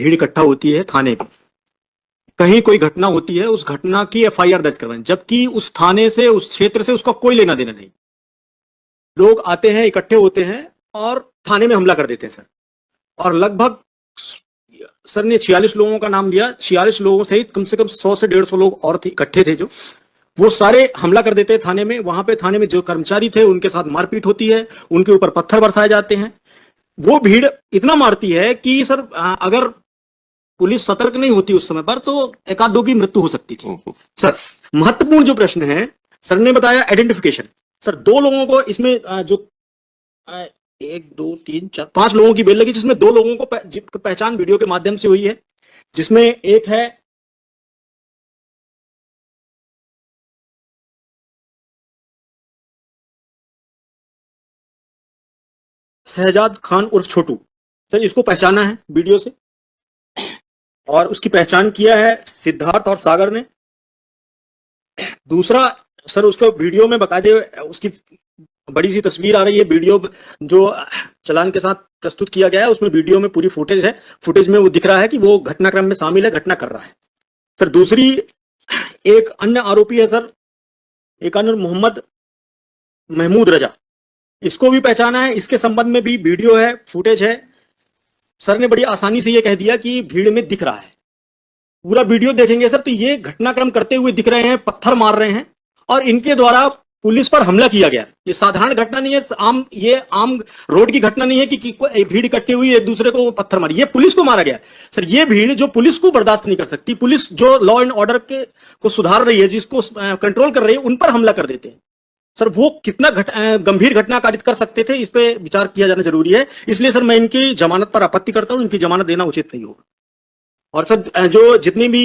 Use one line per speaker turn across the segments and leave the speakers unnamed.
भीड़ इकट्ठा होती है थाने पे, कहीं कोई घटना होती है, उस घटना की एफआईआर दर्ज करवाएं, जबकि उस थाने से, उस क्षेत्र से उसका कोई लेना देना नहीं। लोग आते हैं, इकट्ठे होते हैं और थाने में हमला कर देते हैं सर। और लगभग सर ने 46 लोगों का नाम लिया, 46 लोगों सहित कम से कम 100 से 150 लोग और इकट्ठे थे, जो वो सारे हमला कर देते हैं थाने में। वहां पे थाने में जो कर्मचारी थे उनके साथ मारपीट होती है, उनके ऊपर पत्थर बरसाए जाते हैं। वो भीड़ इतना मारती है कि सर अगर पुलिस सतर्क नहीं होती उस समय पर तो एक आध दो की मृत्यु हो सकती थी। सर महत्वपूर्ण जो प्रश्न है, सर ने बताया आइडेंटिफिकेशन। सर 2 लोगों को इसमें जो 1 2 3 4 5 लोगों की बेल लगी, जिसमें 2 लोगों को पहचान वीडियो के माध्यम से हुई है, जिसमें एक है शहजाद खान उर्फ छोटू। सर इसको पहचाना है वीडियो से, और उसकी पहचान किया है सिद्धार्थ और सागर ने। दूसरा सर उसको वीडियो में बकायदे उसकी बड़ी सी तस्वीर आ रही है, वीडियो जो चालान के साथ प्रस्तुत किया गया है उसमें वीडियो में पूरी फुटेज है, फुटेज में वो दिख रहा है कि वो घटनाक्रम में शामिल है, घटना कर रहा है। सर दूसरी एक अन्य आरोपी है सर, एक अन्य मोहम्मद महमूद रजा, इसको भी पहचाना है, इसके संबंध में भी वीडियो है, फुटेज है। सर ने बड़ी आसानी से ये कह दिया कि भीड़ में दिख रहा है। पूरा वीडियो देखेंगे सर तो ये घटनाक्रम करते हुए दिख रहे हैं, पत्थर मार रहे हैं और इनके द्वारा पुलिस पर हमला किया गया। ये साधारण घटना नहीं है, ये आम रोड की घटना नहीं है कि भीड़ इकट्ठी हुई एक दूसरे को पत्थर मारी, ये पुलिस को मारा गया। सर ये भीड़ जो पुलिस को बर्दाश्त नहीं कर सकती, पुलिस जो लॉ एंड ऑर्डर को सुधार रही है, जिसको कंट्रोल कर रही है, उन पर हमला कर देते हैं। सर वो कितना गंभीर घटना कारित कर सकते थे, इस पे विचार किया जाना जरूरी है। इसलिए सर मैं इनकी जमानत पर आपत्ति करता हूं, इनकी जमानत देना उचित नहीं होगा। और सर जो जितनी भी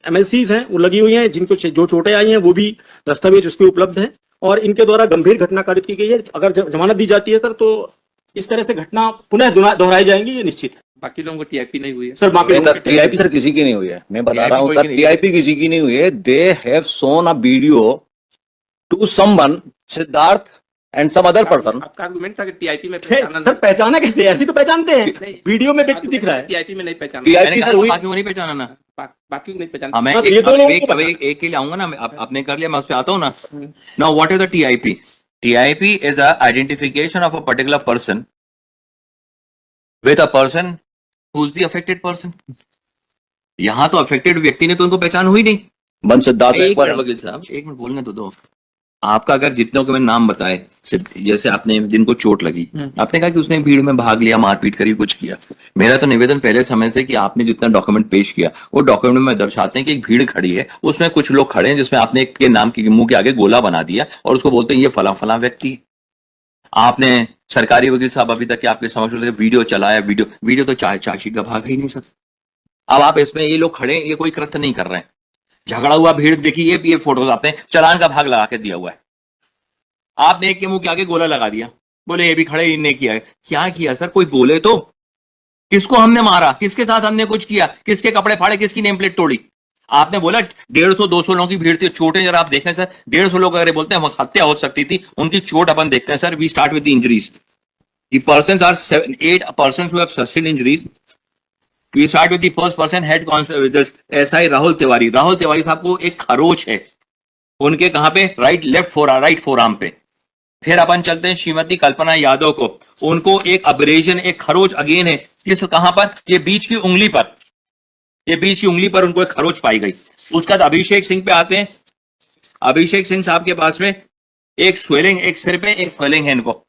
एमएलसीज हैं वो लगी हुई हैं, जिनको जो चोटें आई हैं वो भी दस्तावेज उसके उपलब्ध हैं, और इनके द्वारा गंभीर घटना कारित की गई है। अगर जमानत दी जाती है सर तो इस तरह से घटना पुनः दोहराई जाएंगी, ये निश्चित है।
बाकी लोगों को टीआईपी नहीं हुई है
सर, बाकी
टीआईपी सर किसी की नहीं हुई है, मैं बता रहा हूँ सर, टीआईपी किसी की नहीं हुई है। They have shown a video to someone, Siddharth and some other person.
आपका आर्गुमेंट था कि टीआईपी में
सर पहचाना कैसे, ऐसी तो पहचानते हैं, वीडियो में व्यक्ति दिख रहा है,
टीआईपी में नहीं पहचाना,
टीआईपी सर हुई,
बाकी को नहीं पहचाना ना,
बाकी को नहीं पहचाना।
मैं एक के लिए आऊंगा ना, आपने कर लिया, मैं उस पे आता हूँ ना। Now what is the TIP? TIP is a identification of a particular person with a person who is the affected person. यहाँ तो अफेक्टेड व्यक्ति ने तो उनको पहचान हुई नहीं।
बन सिद्धार्थ
वकील साहब एक मिनट बोलने तो दो। आपका अगर जितनों के मैंने नाम बताए, जैसे आपने जिनको चोट लगी, आपने कहा कि उसने भीड़ में भाग लिया, मारपीट करी, कुछ किया। मेरा तो निवेदन पहले समय से कि आपने जितना डॉक्यूमेंट पेश किया वो डॉक्यूमेंट में दर्शाते हैं कि एक भीड़ खड़ी है, उसमें कुछ लोग खड़े हैं, जिसमें आपने एक के नाम के मुंह के आगे गोला बना दिया और उसको बोलते हैं ये फला फला व्यक्ति। आपने सरकारी वकील साहब अभी तक आपके समझ वीडियो चलाया, वीडियो तो चार्जशीट का भाग ही नहीं सर। अब आप इसमें ये लोग खड़े, ये कोई कृत्य नहीं कर रहे हैं, झगड़ा हुआ भीड़ देखिए, ये फोटोज आपने चालान का भाग लगा के दिया हुआ है। आपने एक के मुंह के आगे गोला लगा दिया, बोले ये भी खड़े, इनने किया है। क्या किया सर, कोई बोले तो? किसको हमने मारा, किसके साथ हमने कुछ किया, किसके कपड़े फाड़े, किसकी नेम प्लेट तोड़ी? आपने बोला 150-200 लोगों की भीड़ थी, चोटें जरा आप देखें सर, 150 लोग अगर बोलते हैं हत्या हो सकती थी, उनकी चोट अपन देखते हैं sir. We start with the injuries. The persons are 8 persons who have sustained injuries. We start with the first person, head constable SI Rahul Tiwari. Rahul Tiwari साहब को एक खरोच है उनके, कहां पे? राइट फोर आर्म पे। फिर अपन चलते हैं श्रीमती कल्पना यादव को, उनको एक अब्रेजन, एक खरोच अगेन है, किस कहां पर? ये बीच की उंगली पर, ये बीच की उंगली पर उनको एक खरोच पाई गई। उसके बाद अभिषेक सिंह पे आते हैं। अभिषेक सिंह साहब के पास में एक स्वेलिंग, एक सिर पे एक स्वेलिंग है इनको।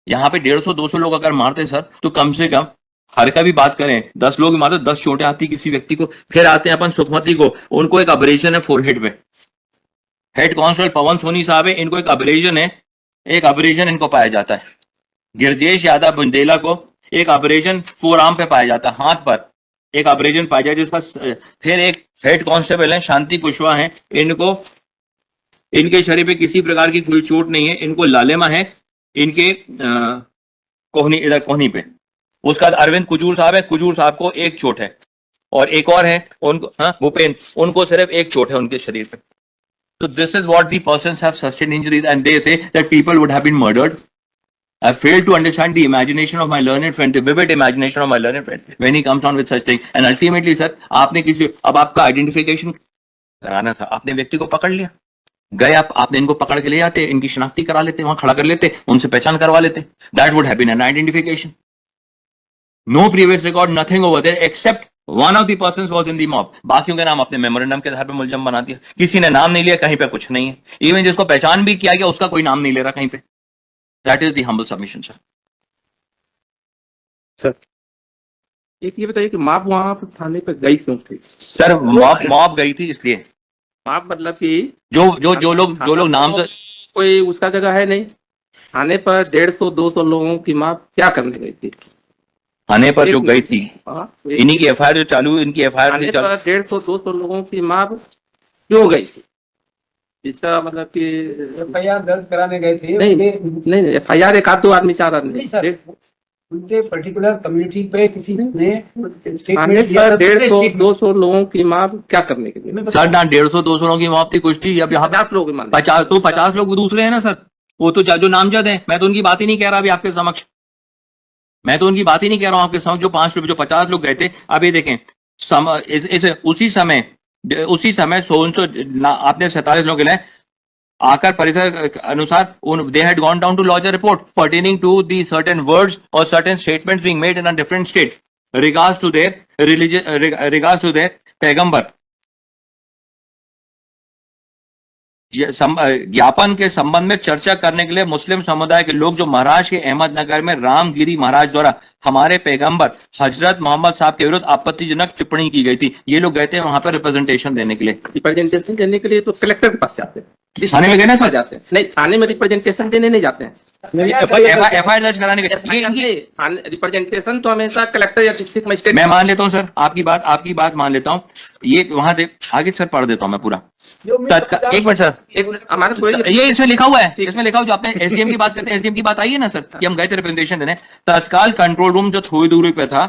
यहां पे 150-200 लोग अगर मारते सर तो कम से कम, हर का भी बात करें, 10 लोग मारते 10 चोटें आती किसी व्यक्ति को। फिर आते हैं अपन सुखमती को, उनको एक अब्रेजन है फोरहेड पे। हेड कांस्टेबल पवन सोनी साहब है, इनको एक अब्रेजन है, एक अब्रेजन इनको पाया जाता है। गिरजेश यादव बुंदेला को एक अब्रेजन फोर आर्म पे पाया जाता है, हाथ पर एक अब्रेजन पाया जाता है जिसका। फिर एक हेड कांस्टेबल है शांति कुशवाहा है, इनको, इनके शरीर पे किसी प्रकार की कोई चोट नहीं है, इनको लालेमा है इनके कोहनी, इधर कोहनी पे। उसके बाद अरविंद कुजूर साहब है, कुजूर साहब को एक चोट है, और एक और है उनको, भूपेन, उनको सिर्फ एक चोट है उनके शरीर पे। So this is what the persons have sustained injuries, and they say that people would have been murdered I fail to understand the imagination of my learned friend, the vivid imagination of my learned friend when he comes on with such thing. And ultimately, sir, आपने किसी अब आपका identification कराना था, आपने व्यक्ति को पकड़ लिया, गए आपने इनको पकड़ के ले जाते, इनकी शनाख्ती करा लेते, वहां खड़ा कर लेते, उनसे पहचान करवा लेते. That would have been an identification. No previous record, nothing over there except one of the persons was in the mob. बाकियों के नाम अपने मेमोरेंडम के आधार पर मुलजम बना दिया. किसी ने नाम नहीं लिया, कहीं पे कुछ नहीं है. इवन जिसको पहचान भी किया गया उसका कोई नाम नहीं ले रहा कहीं पे. That is the humble submission, sir.
Sir
एक ये बताइए कि माप वहां पर थाने पे गई क्यों थी?
सर मॉब गई थी इसलिए.
माप मतलब कि
जो लोग नाम से
कोई उसका जगह है नहीं. थाने पर 150-200 लोगों की माप क्या करने गई थी?
थाने पर जो गई थी,
हाँ,
इन्हीं की एफआईआर जो चालू, इनकी एफआईआर
थाने
चालू.
पर 150-200 लोगों की माप क्यों गई थी? इसका मतलब कि
एफआईआर दर्ज कराने गए थे।
नहीं एफआईआर एक आध दो आदमी 4 आदमी
नहीं सर, उनके पर्टिकुलर कम्युनिटी पे किसी ने
थाने
स्टेटमेंट दिया
पर
था।
150-200 लोगों की माप क्या करने के लिए?
सर ना 150-200 लोगों की मौत थी, कुछ थी. अब यहाँ
50 लोग मान
50 लोग दूसरे हैं ना सर. वो तो जो नामजद है, मैं तो उनकी बात ही नहीं कह रहा अभी आपके समक्ष. मैं तो उनकी बात ही नहीं कह रहा हूं आपके समक्ष. जो 50 लोग गए थे, अब ये देखें उसी समय 100 आपने 47 लोग गिनाए. आकर परिसर के अनुसार they had gone down to lodge a report pertaining to the certain words or certain statements being made in a different state regards to their religion, regards to their पैगंबर. ज्ञापन के संबंध में चर्चा करने के लिए मुस्लिम समुदाय के लोग जो महाराष्ट्र के अहमदनगर में रामगिरी महाराज द्वारा हमारे पैगंबर हजरत मोहम्मद साहब के विरुद्ध आपत्तिजनक टिप्पणी की गई थी, ये लोग गए थे वहां पर रिप्रेजेंटेशन देने के लिए.
रिप्रेजेंटेशन देने के लिए तो कलेक्टर के पास जाते हैं.
थाने में गए ना सर?
जाते हैं नहीं, थाने में रिप्रेजेंटेशन देने नहीं जाते हैं.
एफआईआर दर्ज कराने के
रिप्रेजेंटेशन तो हमेशा कलेक्टर या डिस्ट्रिक्ट मजिस्ट्रेट.
मैं मान लेता हूं सर, आपकी बात मान लेता हूं. ये वहां दे आगे सर पढ़ देता हूं मैं पूरा. एक मिनट सर,
हमारे थोड़ी
ये इसमें लिखा हुआ है, इसमें लिखा हुआ जो आपने एसडीएम की बात करते हैं, एसडीएम की बात आई है ना सर कि हम गए थे रिप्रेजेंटेशन देने. तत्काल कंट्रोल रूम जो थोड़ी दूरी पे था,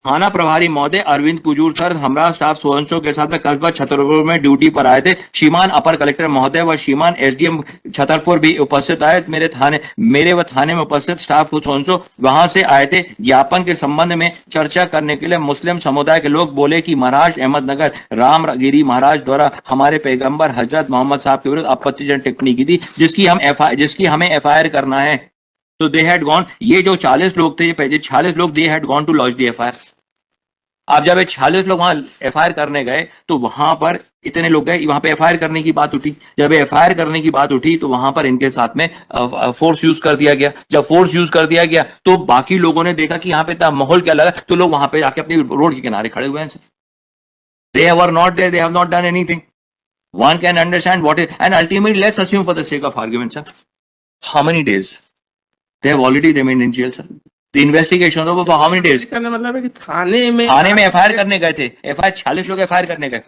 थाना प्रभारी महोदय अरविंद कुजूर सर हमरा स्टाफ सोहनसो के साथ में कस्बा छतरपुर में ड्यूटी पर आए थे. श्रीमान अपर कलेक्टर महोदय व श्रीमान एसडीएम छतरपुर भी उपस्थित आए. मेरे व थाने में उपस्थित स्टाफ को सोहनसो वहां से आए थे. ज्ञापन के संबंध में चर्चा करने के लिए मुस्लिम समुदाय के लोग बोले कि महाराष्ट्र अहमदनगर रामगिरी महाराज द्वारा हमारे पैगंबर हजरत मोहम्मद साहब के विरुद्ध आपत्तिजनक टिप्पणी की थी, जिसकी हमें एफआईआर करना है. तो दे हैड गॉन, ये जो 40 लोग थे, ये 46 लोग, they had gone to launch the FIR. आप जब 46 लोग वहां एफआईआर करने गए तो वहां पर इतने लोग गए, वहां पे एफआईआर करने की बात उठी. जब एफआईआर करने की बात उठी तो वहां पर इनके साथ में फोर्स यूज कर दिया गया. जब फोर्स यूज कर दिया गया तो बाकी लोगों ने देखा कि यहाँ पे इतना माहौल क्या लगा, तो लोग वहां पे जाके अपनी रोड के किनारे खड़े हुए हैं. They were not there, they have not done anything. One can understand what is, and ultimately let's assume for the sake of argument sir, how many days they have already remained in jail, sir. The investigation over for how many days?
मतलब है कि थाने में
FIR करने गए थे. FIR 46 लोग FIR करने गए.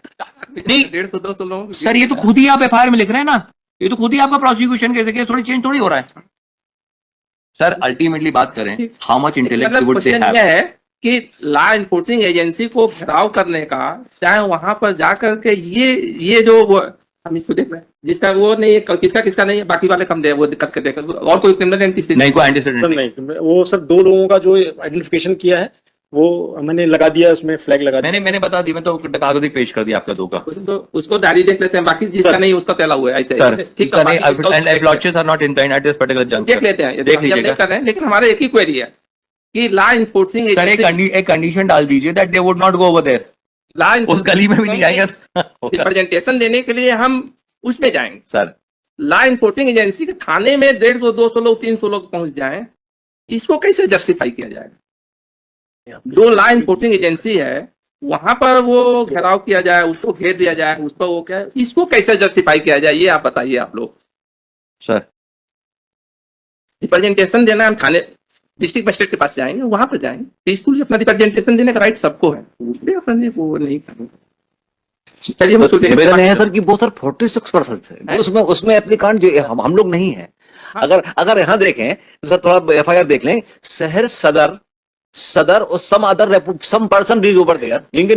नहीं
150-200 लोग
सर, ये तो खुद ही आप एफआईआर में लिख रहे हैं ना, ये तो खुद ही आपका प्रोसिक्यूशन केस थोड़ी चेंज थोड़ी हो रहा है सर. अल्टीमेटली बात करें, how much intellect would they have
है कि लॉ एनफोर्सिंग एजेंसी को घेराव करने का, चाहे वहां पर जाकर के ये जो हम इसको देख रहे हैं, जिसका वो नहीं है, किसका नहीं है, बाकी वाले कम दे, वो दिक्कत कर देगा. और कोई क्रिमिनल एंटीसीडेंट
नहीं, कोई एंटीसीडेंट
नहीं. वो सर 2 लोगों का जो आइडेंटिफिकेशन किया है वो मैंने लगा दिया, उसमें फ्लैग लगा दिया.
मैंने बता दी, मैं तो कागज ही पेश कर दिया आपका 2 का.
तो उसको जारी देख लेते हैं, बाकी जिसका नहीं उसका तैला हुआ है ऐसे. ठीक है, देख लेते हैं,
देख लीजिएगा.
लेकिन हमारे एक ही क्वेरी है कि लॉ एनफोर्सिंग
एक कंडीशन डाल दीजिए that they would not go over there. उस गली में भी नहीं जाएंगे.
रिप्रेजेंटेशन देने के लिए हम उसमें जाएंगे
सर.
लॉ एनफोर्सिंग एजेंसी के थाने में 150-200 लोग 300 लोग पहुंच जाएं, इसको कैसे जस्टिफाई किया जाएगा? जो लॉ एनफोर्सिंग एजेंसी है वहां पर वो घेराव किया जाए, उसको घेर दिया जाए, उस पर वो क्या, इसको कैसे जस्टिफाई किया जाए, ये आप बताइए आप लोग.
सर
रिप्रेजेंटेशन देना, हम थाने डिस्ट्रिक्ट मजिस्ट्रेट के पास जाएंगे, वहां पर जाएंगे, पीसफुली अपना रिप्रेजेंटेशन देने का राइट सबको है, उसने अपने वो नहीं करेंगे. चलिए
निवेदन है सर कि वो सर 46% है, उसमें एप्लीकांट जो हम लोग नहीं है. अगर यहाँ देखें तो सर थोड़ा एफआईआर देख लें, शहर सदर और सम पर्सन ओवर देयर जिनके